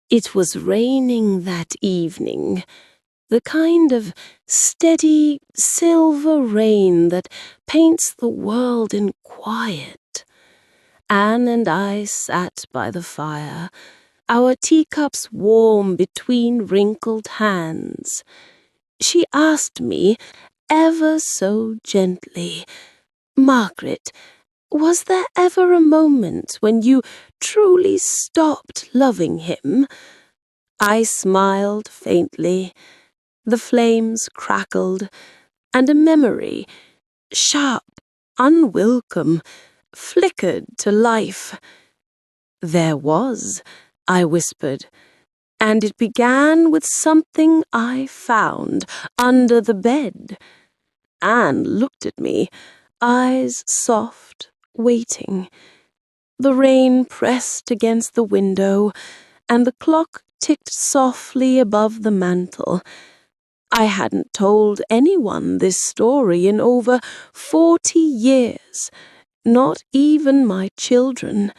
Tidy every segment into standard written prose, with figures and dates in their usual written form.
It was raining that evening, the kind of steady silver rain that paints the world in quiet. Anne and I sat by the fire, our teacups warm between wrinkled hands. She asked me, ever so gently, "Margaret, was there ever a moment when you truly stopped loving him?" I smiled faintly. The flames crackled, and a memory, sharp, unwelcome, flickered to life. "There was," I whispered, "and it began with something I found under the bed." Anne looked at me, eyes soft, waiting. The rain pressed against the window, and the clock ticked softly above the mantel. I hadn't told anyone this story in over 40 years, not even my children.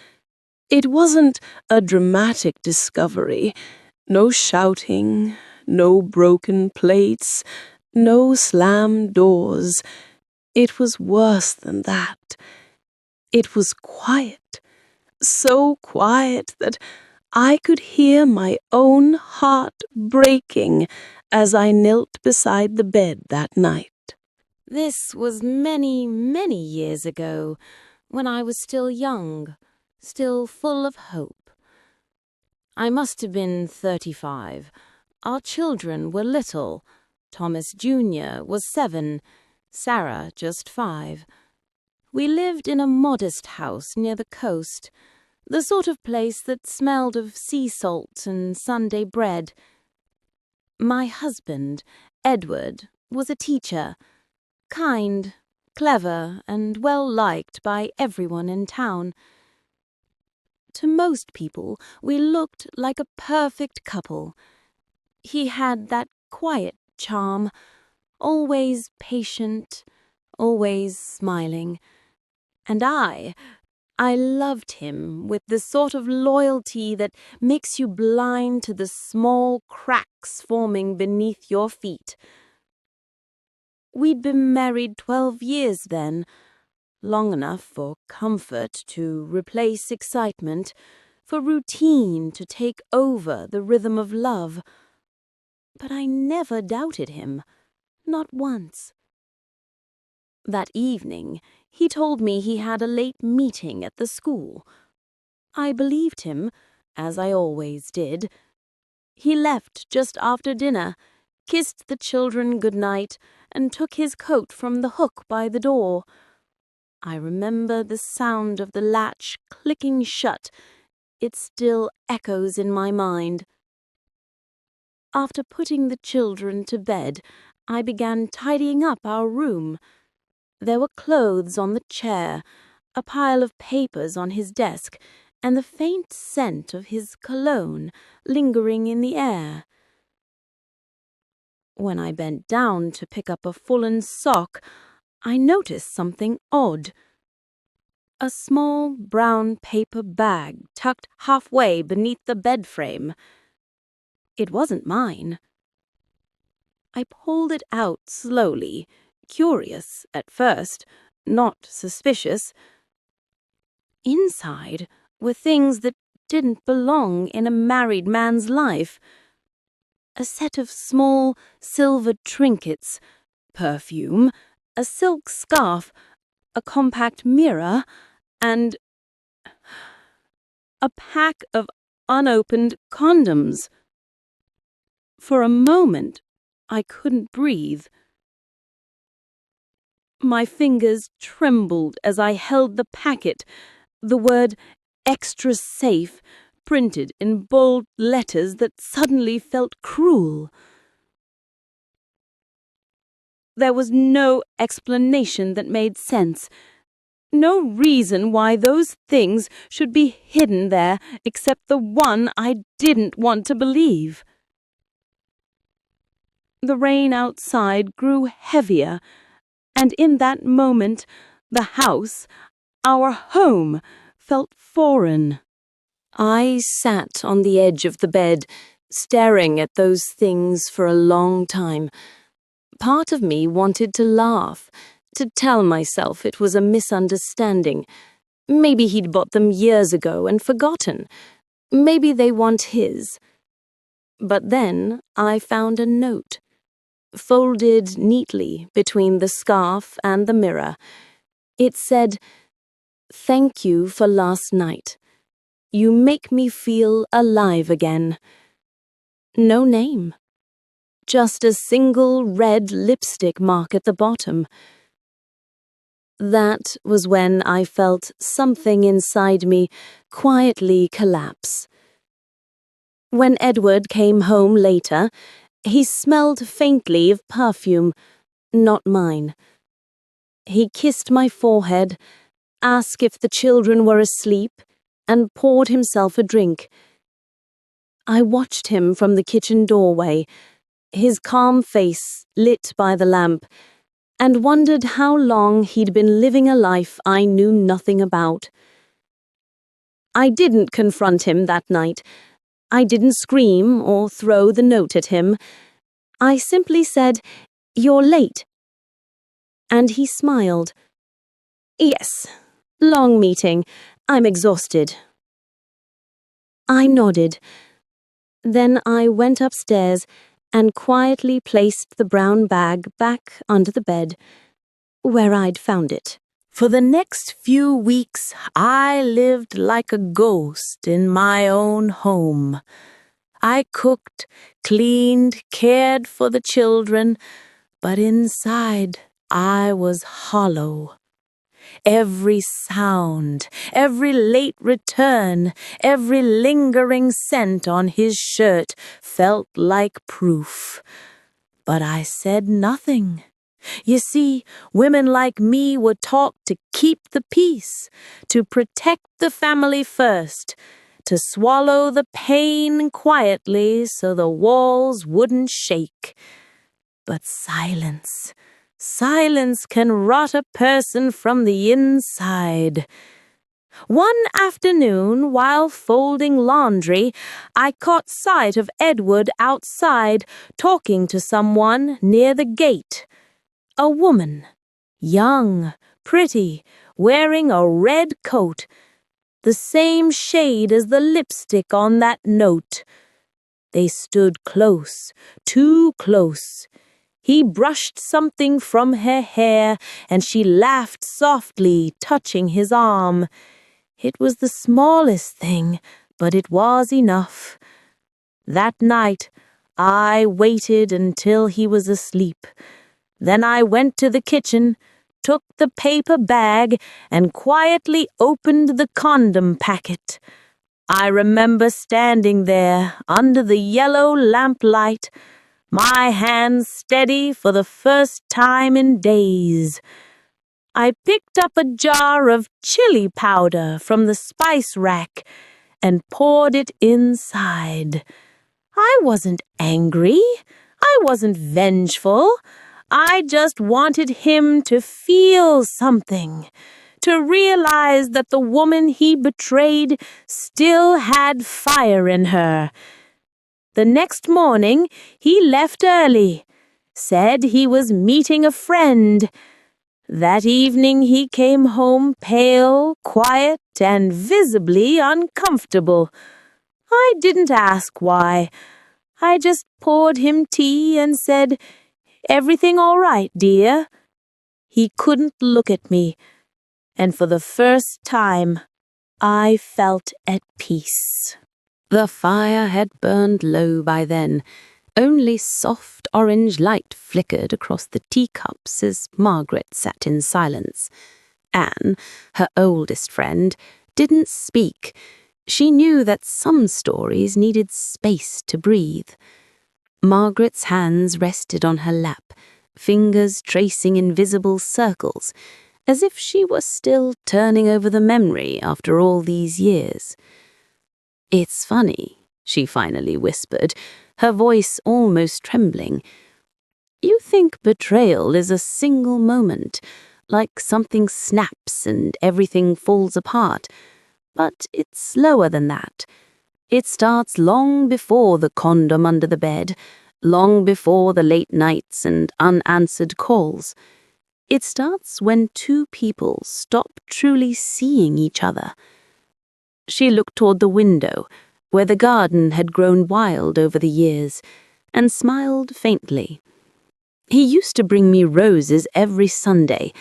It wasn't a dramatic discovery. No shouting, no broken plates, no slammed doors. It was worse than that. It was quiet, so quiet that I could hear my own heart breaking as I knelt beside the bed that night. This was many, many years ago, when I was still young, still full of hope. I must have been 35. Our children were little. Thomas Jr. was 7, Sarah just 5. We lived in a modest house near the coast, the sort of place that smelled of sea salt and Sunday bread. My husband, Edward, was a teacher, kind, clever, and well-liked by everyone in town. To most people, we looked like a perfect couple. He had that quiet charm, always patient, always smiling. And I loved him with the sort of loyalty that makes you blind to the small cracks forming beneath your feet. We'd been married 12 years then, long enough for comfort to replace excitement, for routine to take over the rhythm of love. But I never doubted him, not once. That evening, he told me he had a late meeting at the school. I believed him, as I always did. He left just after dinner, kissed the children good night, and took his coat from the hook by the door. I remember the sound of the latch clicking shut. It still echoes in my mind. After putting the children to bed, I began tidying up our room. There were clothes on the chair, a pile of papers on his desk, and the faint scent of his cologne lingering in the air. When I bent down to pick up a fallen sock, I noticed something odd. A small brown paper bag tucked halfway beneath the bed frame. It wasn't mine. I pulled it out slowly, curious at first, not suspicious. Inside were things that didn't belong in a married man's life. A set of small silver trinkets, perfume, a silk scarf, a compact mirror, and a pack of unopened condoms. For a moment, I couldn't breathe. My fingers trembled as I held the packet, the word "extra safe" printed in bold letters that suddenly felt cruel. There was no explanation that made sense. No reason why those things should be hidden there except the one I didn't want to believe. The rain outside grew heavier, and in that moment, the house, our home, felt foreign. I sat on the edge of the bed, staring at those things for a long time. Part of me wanted to laugh, to tell myself it was a misunderstanding. Maybe he'd bought them years ago and forgotten. Maybe they want his. But then I found a note, folded neatly between the scarf and the mirror. It said, "Thank you for last night. You make me feel alive again." No name. Just a single red lipstick mark at the bottom. That was when I felt something inside me quietly collapse. When Edward came home later, he smelled faintly of perfume, not mine. He kissed my forehead, asked if the children were asleep, and poured himself a drink. I watched him from the kitchen doorway, his calm face lit by the lamp, and wondered how long he'd been living a life I knew nothing about. I didn't confront him that night. I didn't scream or throw the note at him. I simply said, "You're late." And he smiled. "Yes, long meeting. I'm exhausted." I nodded. Then I went upstairs and quietly placed the brown bag back under the bed, where I'd found it. For the next few weeks, I lived like a ghost in my own home. I cooked, cleaned, cared for the children, but inside I was hollow. Every sound, every late return, every lingering scent on his shirt felt like proof. But I said nothing. You see, women like me were taught to keep the peace, to protect the family first, to swallow the pain quietly so the walls wouldn't shake. But silence can rot a person from the inside. One afternoon, while folding laundry, I caught sight of Edward outside talking to someone near the gate. A woman, young, pretty, wearing a red coat, the same shade as the lipstick on that note. They stood close, too close. He brushed something from her hair, and she laughed softly, touching his arm. It was the smallest thing, but it was enough. That night, I waited until he was asleep. Then I went to the kitchen, took the paper bag, and quietly opened the condom packet. I remember standing there under the yellow lamplight, my hands steady for the first time in days. I picked up a jar of chili powder from the spice rack and poured it inside. I wasn't angry. I wasn't vengeful. I just wanted him to feel something, to realize that the woman he betrayed still had fire in her. The next morning, he left early, said he was meeting a friend. That evening he came home pale, quiet, and visibly uncomfortable. I didn't ask why. I just poured him tea and said, "Everything all right, dear?" He couldn't look at me, and for the first time, I felt at peace. The fire had burned low by then. Only soft orange light flickered across the teacups as Margaret sat in silence. Anne, her oldest friend, didn't speak. She knew that some stories needed space to breathe. Margaret's hands rested on her lap, fingers tracing invisible circles, as if she was still turning over the memory after all these years. "It's funny," she finally whispered, her voice almost trembling. "You think betrayal is a single moment, like something snaps and everything falls apart. But it's slower than that. It starts long before the condom under the bed, long before the late nights and unanswered calls. It starts when two people stop truly seeing each other. She looked toward the window, where the garden had grown wild over the years, and smiled faintly. He used to bring me roses every Sunday.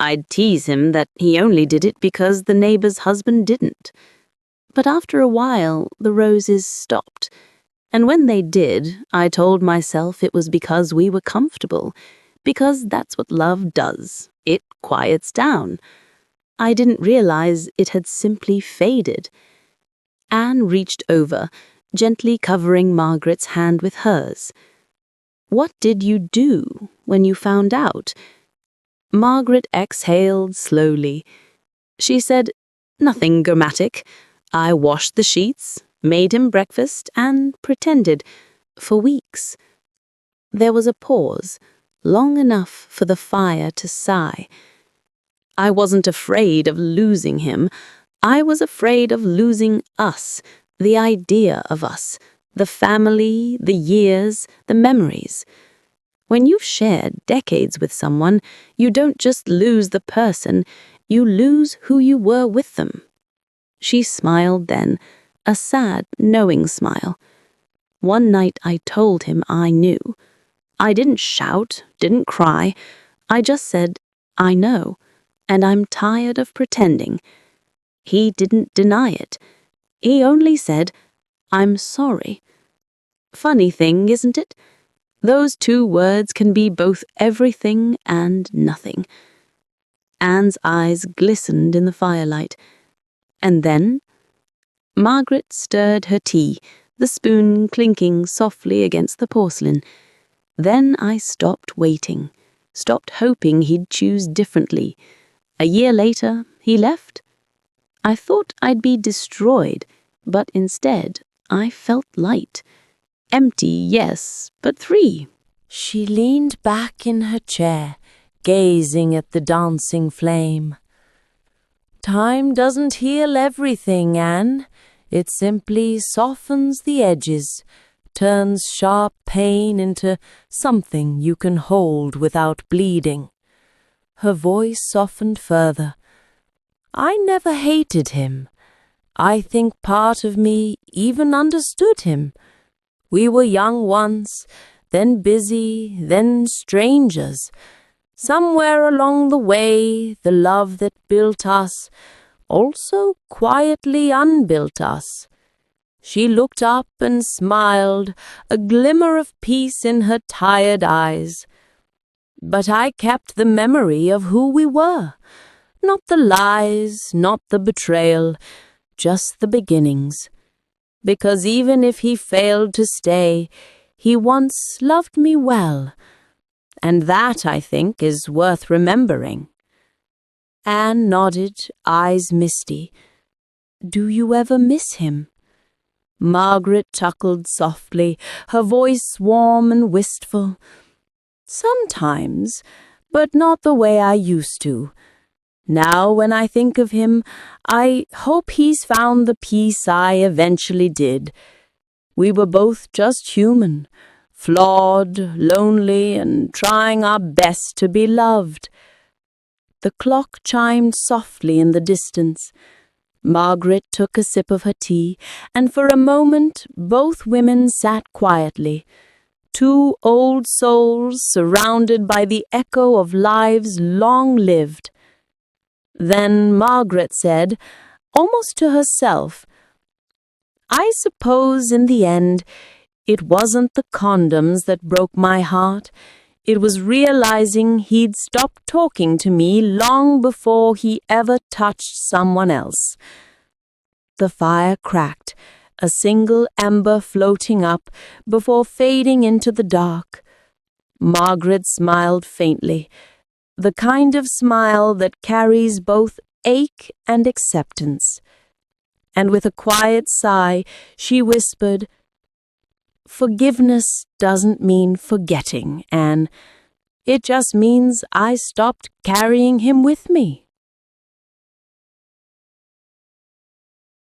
I'd tease him that he only did it because the neighbor's husband didn't. But after a while, the roses stopped, and when they did, I told myself it was because we were comfortable, because that's what love does. It quiets down. I didn't realize it had simply faded. Anne reached over, gently covering Margaret's hand with hers. "What did you do when you found out?" Margaret exhaled slowly. She said, "Nothing dramatic. I washed the sheets, made him breakfast, and pretended, for weeks." There was a pause, long enough for the fire to sigh. "I wasn't afraid of losing him. I was afraid of losing us, the idea of us, the family, the years, the memories. When you've shared decades with someone, you don't just lose the person, you lose who you were with them." She smiled then, a sad, knowing smile. One night I told him I knew. I didn't shout, didn't cry. I just said, "I know, and I'm tired of pretending." He didn't deny it. He only said, "I'm sorry." Funny thing, isn't it? Those two words can be both everything and nothing. Anne's eyes glistened in the firelight. And then? Margaret stirred her tea, the spoon clinking softly against the porcelain. Then I stopped waiting, stopped hoping he'd choose differently. A year later, he left. I thought I'd be destroyed, but instead I felt light. Empty, yes, but free. She leaned back in her chair, gazing at the dancing flame. "Time doesn't heal everything, Anne. It simply softens the edges, turns sharp pain into something you can hold without bleeding." Her voice softened further. "I never hated him. I think part of me even understood him. We were young once, then busy, then strangers. Somewhere along the way, the love that built us also quietly unbuilt us." She looked up and smiled, a glimmer of peace in her tired eyes. "But I kept the memory of who we were. Not the lies, not the betrayal, just the beginnings. Because even if he failed to stay, he once loved me well. And that, I think, is worth remembering." Anne nodded, eyes misty. "Do you ever miss him?" Margaret chuckled softly, her voice warm and wistful. "Sometimes, but not the way I used to. Now when I think of him, I hope he's found the peace I eventually did. We were both just human, flawed, lonely, and trying our best to be loved." The clock chimed softly in the distance. Margaret took a sip of her tea, and for a moment both women sat quietly, two old souls surrounded by the echo of lives long lived. Then Margaret said, almost to herself, "I suppose in the end, it wasn't the condoms that broke my heart. It was realizing he'd stopped talking to me long before he ever touched someone else." The fire cracked, a single ember floating up before fading into the dark. Margaret smiled faintly, the kind of smile that carries both ache and acceptance. And with a quiet sigh, she whispered, "Forgiveness doesn't mean forgetting, Anne. It just means I stopped carrying him with me."